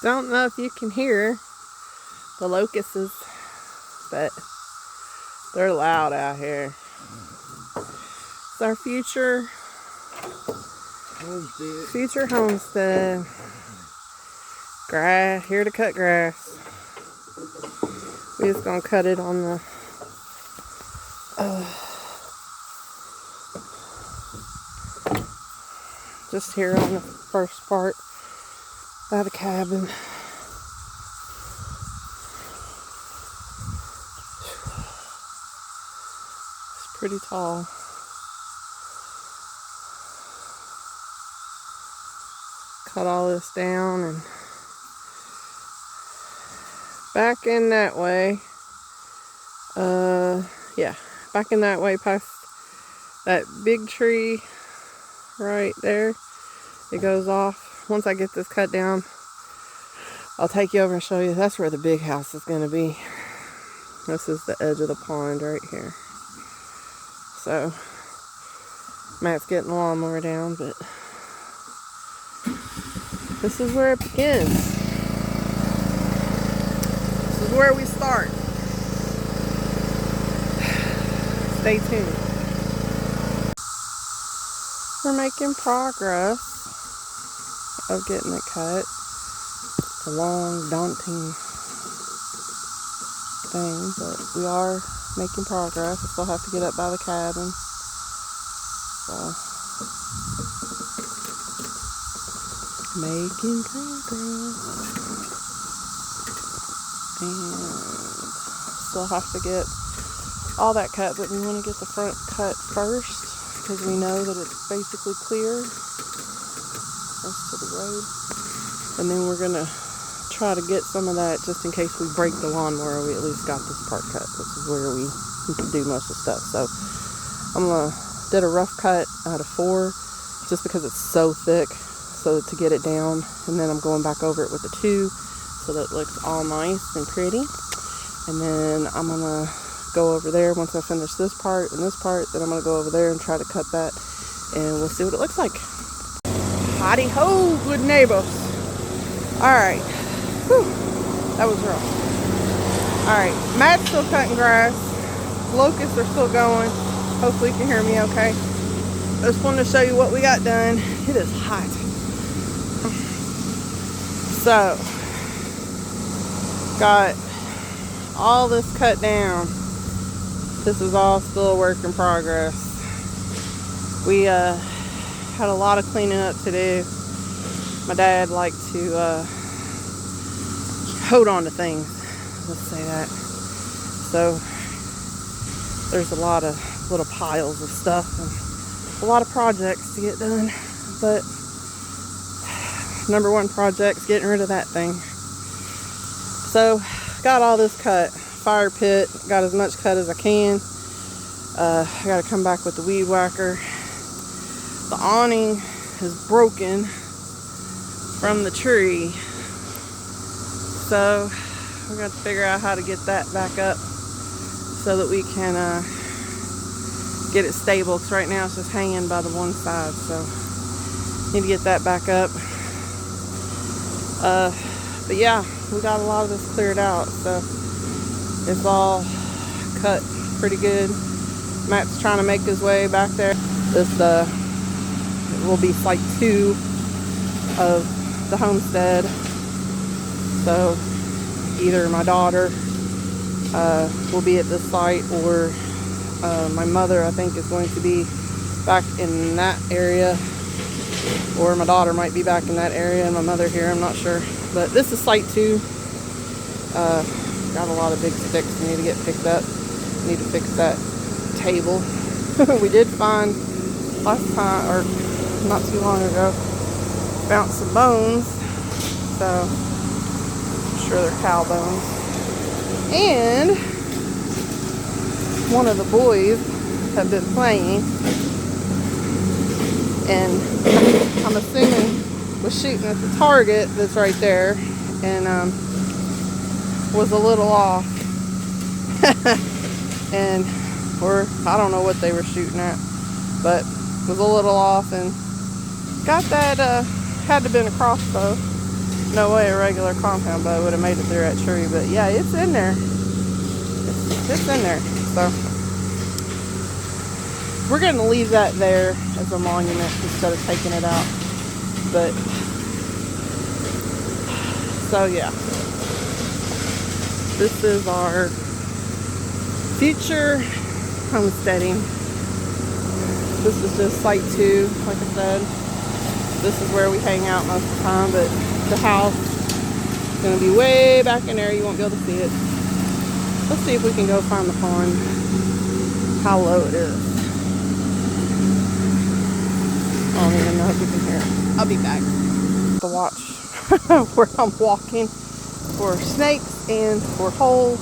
Don't know if you can hear the locusts, but they're loud out here. It's our future homestead. Grass, here to cut grass. We're just gonna cut it on the just here on the first part by the cabin. It's pretty tall. Cut all this down and back in that way. Yeah, back in that way past that big tree right there. It goes off. Once I get this cut down, I'll take you over and show you. That's where the big house is going to be. This is the edge of the pond right here. So, Matt's getting the lawnmower down, but this is where it begins. This is where we start. Stay tuned. We're making progress of getting it cut. It's a long, daunting thing, but we are making progress. I still have to get up by the cabin. So, making progress. And still have to get all that cut, but we want to get the front cut first because we know that it's basically clear as to the road. And then we're going to try to get some of that just in case we break the lawnmower. We at least got this part cut, which is where we can do most of the stuff. So I'm going to did a rough cut out of 4 just because it's so thick, so to get it down. And then I'm going back over it with a 2 so that it looks all nice and pretty. And then I'm going to go over there once I finish this part and this part. Then I'm going to go over there and try to cut that, and we'll see what it looks like. Howdy ho, good neighbors. Alright. That was rough. Alright, Matt's still cutting grass. Locusts are still going. Hopefully you can hear me okay. I just wanted to show you what we got done. It is hot. So, got all this cut down. This is all still a work in progress. We had a lot of cleaning up to do. My dad liked to hold on to things. Let's say that. So there's a lot of little piles of stuff and a lot of projects to get done. But number one project's getting rid of that thing. So got all this cut. Fire pit, got as much cut as I can. I gotta come back with the weed whacker. The awning is broken from the tree, so we got to figure out how to get that back up so that we can get it stable, because right now it's just hanging by the one side. So need to get that back up. But yeah, we got a lot of this cleared out, so it's all cut pretty good. Matt's trying to make his way back there. This will be site 2 of the homestead. So either my daughter will be at this site, or my mother, I think, is going to be back in that area, or my daughter might be back in that area and my mother here, I'm not sure. But this is site 2. Got a lot of big sticks that need to get picked up. Need to fix that table. We did find last time, or not too long ago, found some bones. So I'm sure they're cow bones. And one of the boys have been playing, and I'm assuming was shooting at the target that's right there, and was a little off. And I don't know what they were shooting at, but was a little off, and got that had to have been a crossbow, No way a regular compound bow would have made it through that tree, but yeah, it's in there. It's in there. So we're going to leave that there as a monument instead of taking it out. But so yeah, this is our future homesteading. This is just site 2, like I said. This is where we hang out most of the time, but the house is going to be way back in there. You won't be able to see it. Let's see if we can go find the pond, how low it is. I don't even know if you can hear it. I'll be back to watch where I'm walking for snakes and for holes.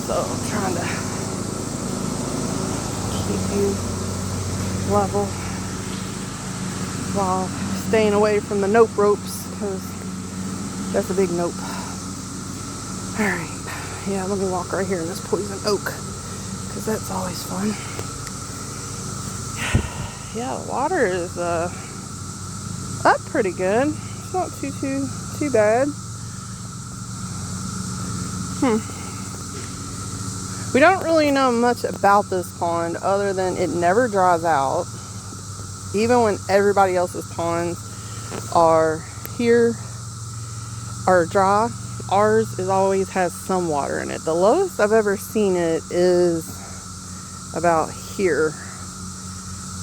So I'm trying to keep you level while staying away from the nope ropes, because that's a big nope. Alright, yeah, let me walk right here in this poison oak, because that's always fun. Yeah, the water is up pretty good. It's not too bad. We don't really know much about this pond other than it never dries out. Even when everybody else's ponds are here or dry, ours always has some water in it. The lowest I've ever seen it is about here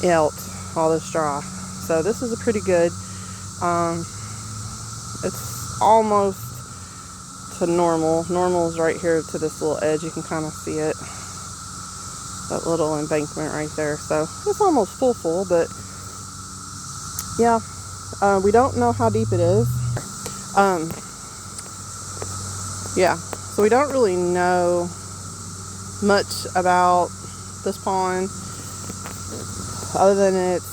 out, all this dry. So this is a pretty good. It's almost to normal. Normal is right here to this little edge. You can kind of see it. That little embankment right there. So it's almost full, but yeah, we don't know how deep it is. Yeah, so we don't really know much about this pond other than it's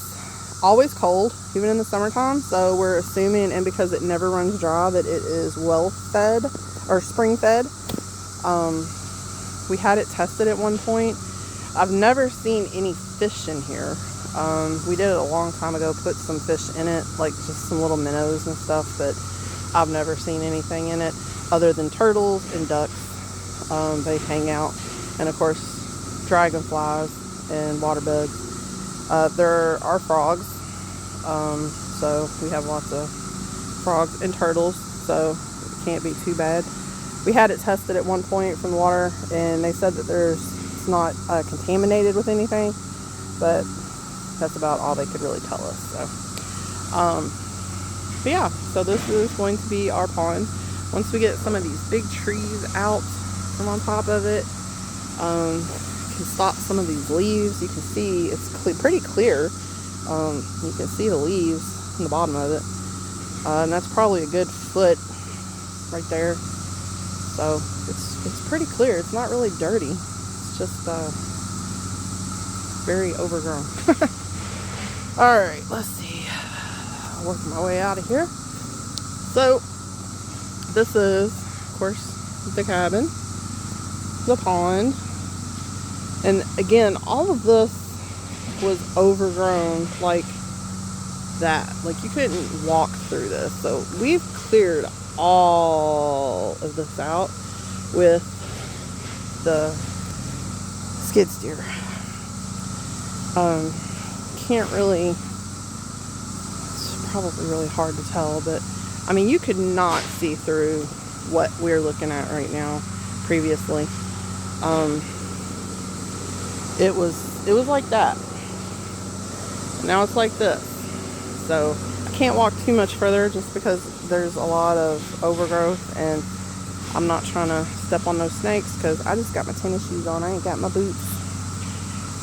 always cold, even in the summertime. So we're assuming, and because it never runs dry, that it is well fed or spring fed. We had it tested at one point. I've never seen any fish in here. We did it a long time ago, put some fish in it, like just some little minnows and stuff, but I've never seen anything in it other than turtles and ducks. They hang out, and of course dragonflies and water bugs. There are frogs, so we have lots of frogs and turtles, so it can't be too bad. We had it tested at one point from the water, and they said that it's not contaminated with anything, but that's about all they could really tell us. So, but yeah, so this is going to be our pond. Once we get some of these big trees out from on top of it, can stop some of these leaves. You can see it's pretty clear. You can see the leaves in the bottom of it, and that's probably a good foot right there. So it's pretty clear. It's not really dirty. It's just very overgrown. All right, let's see. I'll work my way out of here. So this is, of course, the cabin, the pond. And again, all of this was overgrown like that. Like you couldn't walk through this. So we've cleared all of this out with the skid steer. Can't really, it's probably really hard to tell, but I mean, you could not see through what we're looking at right now previously. It was like that. Now it's like this. So I can't walk too much further just because there's a lot of overgrowth, and I'm not trying to step on those snakes because I just got my tennis shoes on. I ain't got my boots,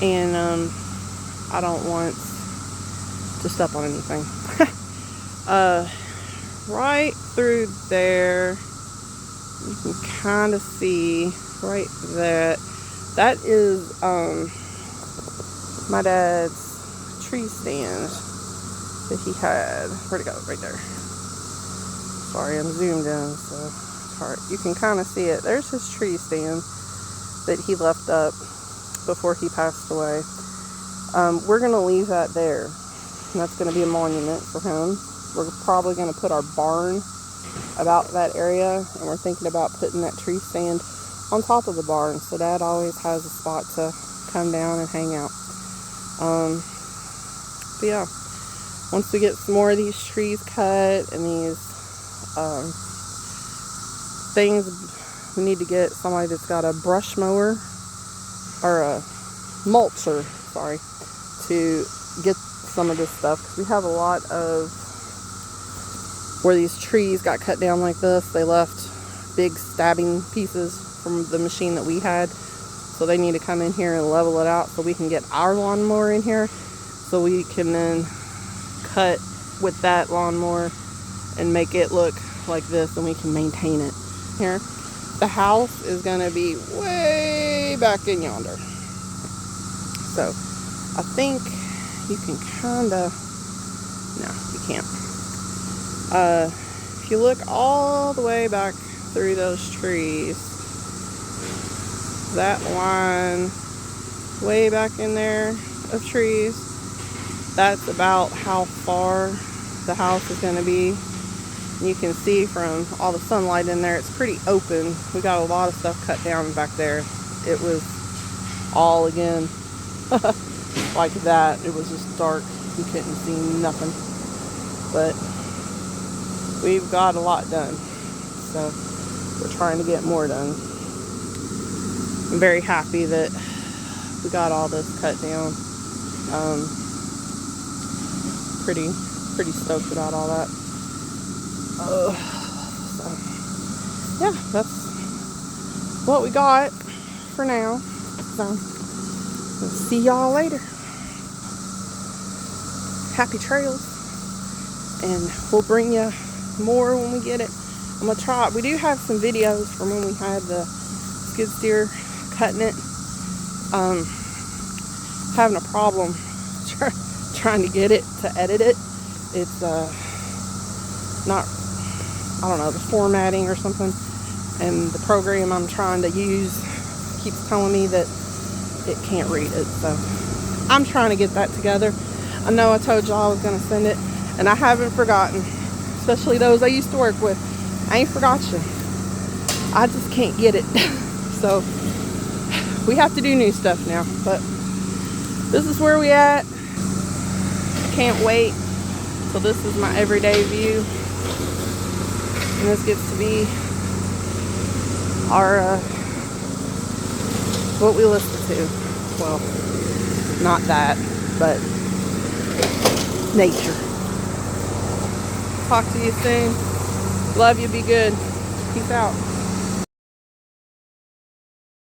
and I don't want to step on anything. Right through there, you can kind of see right there. That is my dad's tree stand that he had. Where'd it go? Right there. Sorry, I'm zoomed in, so it's hard. You can kind of see it. There's his tree stand that he left up before he passed away. We're going to leave that there. And that's going to be a monument for him. We're probably going to put our barn about that area, and we're thinking about putting that tree stand on top of the barn, so Dad always has a spot to come down and hang out. But yeah, once we get some more of these trees cut and these things, we need to get somebody that's got a brush mower or a mulcher, sorry, to get some of this stuff, because we have a lot of where these trees got cut down like this. They left big stabbing pieces from the machine that we had, so they need to come in here and level it out so we can get our lawnmower in here, so we can then cut with that lawnmower and make it look like this, and we can maintain it here. The house is going to be way back in yonder, so I think you can kind of, no, you can't. If you look all the way back through those trees, that line way back in there of trees, that's about how far the house is going to be. And you can see from all the sunlight in there, it's pretty open. We got a lot of stuff cut down back there. It was all again like that. It was just dark. You couldn't see nothing. But we've got a lot done, so we're trying to get more done. I'm very happy that we got all this cut down. Pretty stoked about all that. So yeah, that's what we got for now. So we'll see y'all later. Happy trails, and we'll bring you more when we get it. I'm gonna try. We do have some videos from when we had the skid steer cutting it. Having a problem trying to get it to edit it. It's not, I don't know, the formatting or something, and the program I'm trying to use keeps telling me that it can't read it. So I'm trying to get that together. I know I told y'all I was gonna send it, and I haven't forgotten. Especially those I used to work with. I ain't forgot you. I just can't get it. So we have to do new stuff now. But this is where we at. Can't wait till this is my everyday view. And this gets to be our what we listen to. Well, not that, but nature. Talk to you soon. Love you. Be good. Peace out.